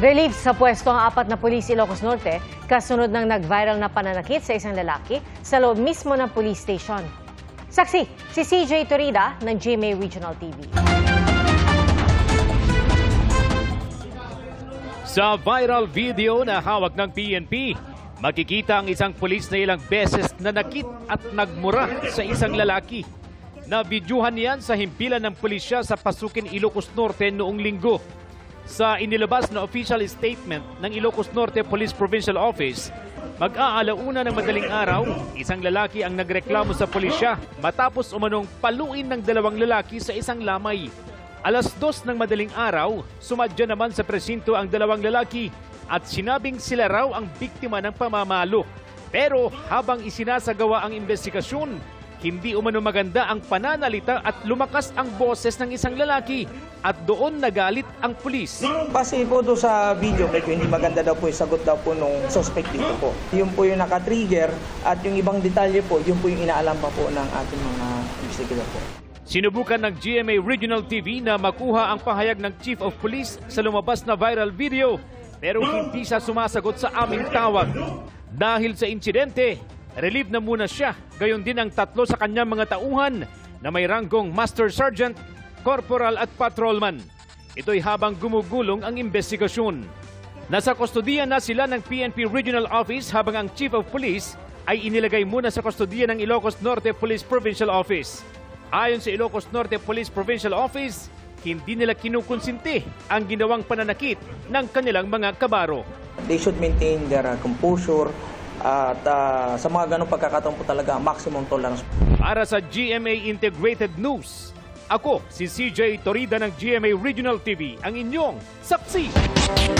Relieved sa pwesto ang 4 na pulis Ilocos Norte kasunod ng nag-viral na pananakit sa isang lalaki sa loob mismo ng police station. Saksi, si CJ Torida ng GMA Regional TV. Sa viral video na hawak ng PNP, makikita ang isang pulis na ilang beses nanakit at nagmura sa isang lalaki. Nabidyuhan niyan sa himpilan ng pulisya sa Pasukin, Ilocos Norte noong linggo. Sa inilabas na official statement ng Ilocos Norte Police Provincial Office, mag-aalauna ng madaling araw, isang lalaki ang nagreklamo sa pulisya matapos umanong paluin ng 2 lalaki sa isang lamay. Alas 2 ng madaling araw, sumadya naman sa presinto ang 2 lalaki at sinabing sila raw ang biktima ng pamamalo. Pero habang isinasagawa ang investigasyon, hindi umano maganda ang pananalita at lumakas ang boses ng isang lalaki at doon nagalit ang pulis. Kasi po doon sa video, medyo hindi maganda daw po yung sagot daw po nung suspect dito po. Yun po yung nakatrigger at yung ibang detalye po, yun po yung inaalam pa po ng ating mga investigator po. Sinubukan ng GMA Regional TV na makuha ang pahayag ng Chief of Police sa lumabas na viral video pero hindi siya sumasagot sa aming tawag. Dahil sa insidente, relieve na muna siya, gayon din ang 3 sa kanyang mga tauhan na may ranggong Master Sergeant, Corporal at Patrolman. Ito'y habang gumugulong ang investigasyon. Nasa kustodiya na sila ng PNP Regional Office habang ang Chief of Police ay inilagay muna sa kustodiya ng Ilocos Norte Police Provincial Office. Ayon sa Ilocos Norte Police Provincial Office, hindi nila kinukonsinti ang ginawang pananakit ng kanilang mga kabaro. They should maintain their composure. At sa mga ganong pagkakataon po talaga, maximum tolerance. Para sa GMA Integrated News, ako si CJ Torida ng GMA Regional TV, ang inyong saksi.